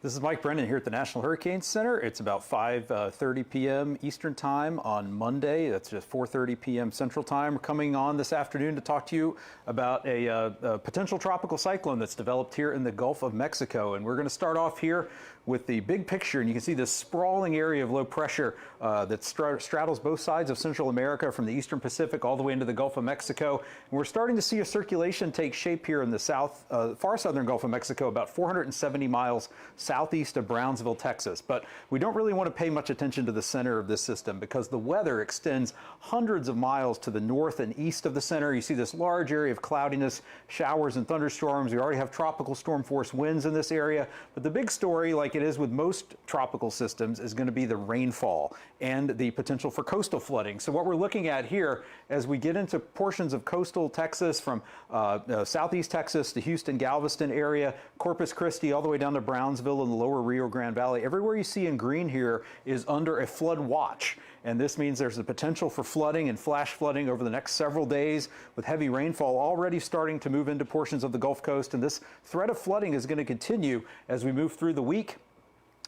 This is Mike Brennan here at the National Hurricane Center. It's about 5:30 p.m. Eastern Time on Monday. That's just 4:30 p.m. Central Time. We're coming on this afternoon to talk to you about a potential tropical cyclone that's developed here in the Gulf of Mexico. And we're going to start off here with the big picture. And you can see this sprawling area of low pressure that straddles both sides of Central America from the Eastern Pacific all the way into the Gulf of Mexico. And we're starting to see a circulation take shape here in the far southern Gulf of Mexico, about 470 miles southeast of Brownsville, Texas. But we don't really want to pay much attention to the center of this system because the weather extends hundreds of miles to the north and east of the center. You see this large area of cloudiness, showers and thunderstorms. We already have tropical storm force winds in this area. But the big story, like it is with most tropical systems, is going to be the rainfall and the potential for coastal flooding. So what we're looking at here as we get into portions of coastal Texas from southeast Texas to Houston, Galveston area, Corpus Christi, all the way down to Brownsville in the lower Rio Grande Valley. Everywhere you see in green here is under a flood watch. And this means there's a potential for flooding and flash flooding over the next several days, with heavy rainfall already starting to move into portions of the Gulf Coast. And this threat of flooding is going to continue as we move through the week,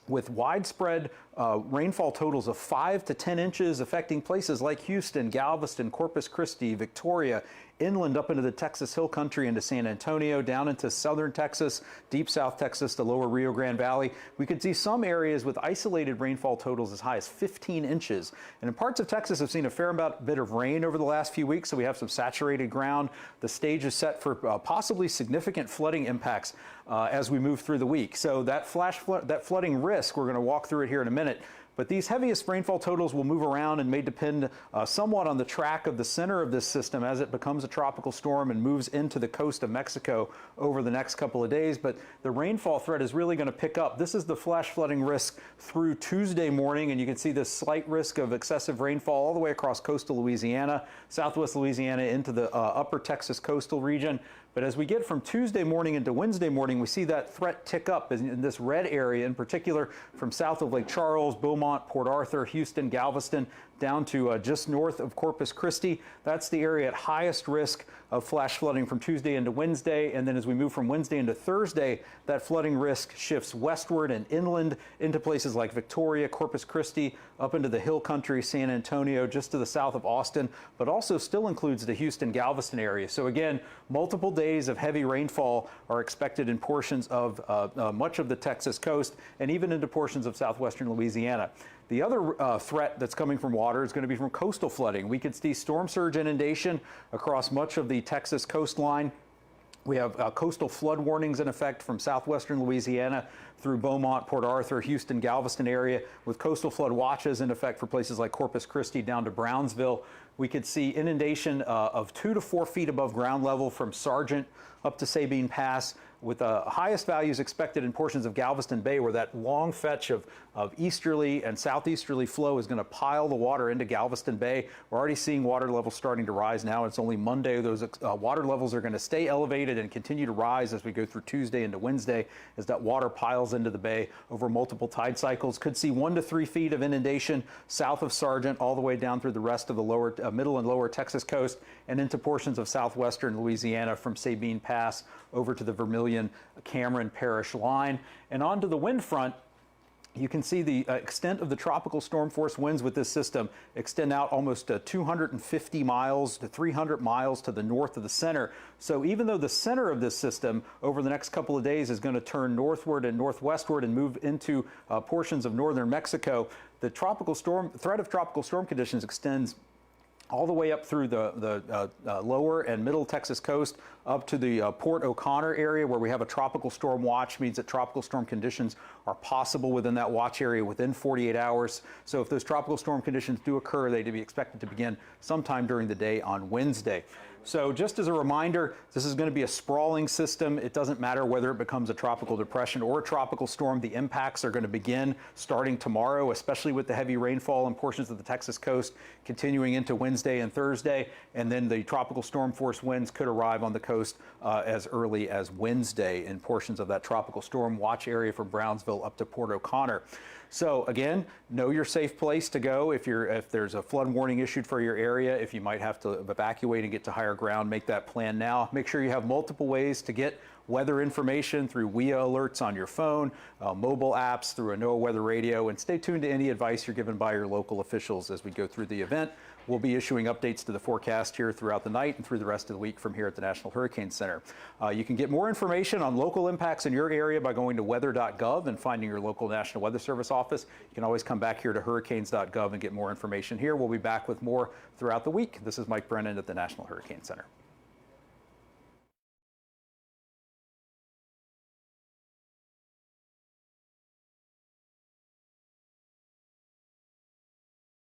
with widespread rainfall totals of 5 to 10 inches affecting places like Houston, Galveston, Corpus Christi, Victoria, inland up into the Texas Hill Country, into San Antonio, down into southern Texas, deep south Texas, the lower Rio Grande Valley. We could see some areas with isolated rainfall totals as high as 15 inches. And in parts of Texas, I've seen a fair bit of rain over the last few weeks, so we have some saturated ground. The stage is set for possibly significant flooding impacts as we move through the week. So that flooding risk, we're going to walk through it here in a minute. But these heaviest rainfall totals will move around and may depend somewhat on the track of the center of this system as it becomes a tropical storm and moves into the coast of Mexico over the next couple of days. But the rainfall threat is really going to pick up. This is the flash flooding risk through Tuesday morning, and you can see this slight risk of excessive rainfall all the way across coastal Louisiana, southwest Louisiana into the upper Texas coastal region. But as we get from Tuesday morning into Wednesday morning, we see that threat tick up in this red area, in particular from south of Lake Charles, Beaumont, Port Arthur, Houston, Galveston, down to just north of Corpus Christi. That's the area at highest risk of flash flooding from Tuesday into Wednesday. And then as we move from Wednesday into Thursday, that flooding risk shifts westward and inland into places like Victoria, Corpus Christi, up into the Hill Country, San Antonio, just to the south of Austin, but also still includes the Houston, Galveston area. So again, multiple days of heavy rainfall are expected in portions of much of the Texas coast and even into portions of southwestern Louisiana. The other threat that's coming from water is going to be from coastal flooding. We could see storm surge inundation across much of the Texas coastline. We have coastal flood warnings in effect from southwestern Louisiana through Beaumont, Port Arthur, Houston, Galveston area, with coastal flood watches in effect for places like Corpus Christi down to Brownsville. We could see inundation of 2 to 4 feet above ground level from Sargent up to Sabine Pass, with the highest values expected in portions of Galveston Bay, where that long fetch of easterly and southeasterly flow is going to pile the water into Galveston Bay. We're already seeing water levels starting to rise now. It's only Monday. Those water levels are going to stay elevated and continue to rise as we go through Tuesday into Wednesday, as that water piles into the bay over multiple tide cycles. Could see 1 to 3 feet of inundation south of Sargent, all the way down through the rest of the lower, middle and lower Texas coast, and into portions of southwestern Louisiana from Sabine Pass over to the Vermilion-Cameron Parish line. And onto the wind front, you can see the extent of the tropical storm force winds with this system extend out almost 250 miles to 300 miles to the north of the center. So even though the center of this system over the next couple of days is going to turn northward and northwestward and move into portions of northern Mexico, the threat of tropical storm conditions extends all the way up through the lower and middle Texas coast, up to the Port O'Connor area, where we have a tropical storm watch. Means that tropical storm conditions are possible within that watch area within 48 hours. So if those tropical storm conditions do occur, they'd be expected to begin sometime during the day on Wednesday. So just as a reminder, this is going to be a sprawling system. It doesn't matter whether it becomes a tropical depression or a tropical storm. The impacts are going to begin starting tomorrow, especially with the heavy rainfall in portions of the Texas coast continuing into Wednesday and Thursday. And then the tropical storm force winds could arrive on the coast as early as Wednesday in portions of that tropical storm watch area from Brownsville up to Port O'Connor. So again, know your safe place to go if there's a flood warning issued for your area. If you might have to evacuate and get to higher ground, make that plan now. Make sure you have multiple ways to get weather information through WIA alerts on your phone, mobile apps, through a NOAA weather radio, and stay tuned to any advice you're given by your local officials as we go through the event. We'll be issuing updates to the forecast here throughout the night and through the rest of the week from here at the National Hurricane Center. You can get more information on local impacts in your area by going to weather.gov and finding your local National Weather Service office. You can always come back here to hurricanes.gov and get more information here. We'll be back with more throughout the week. This is Mike Brennan at the National Hurricane Center.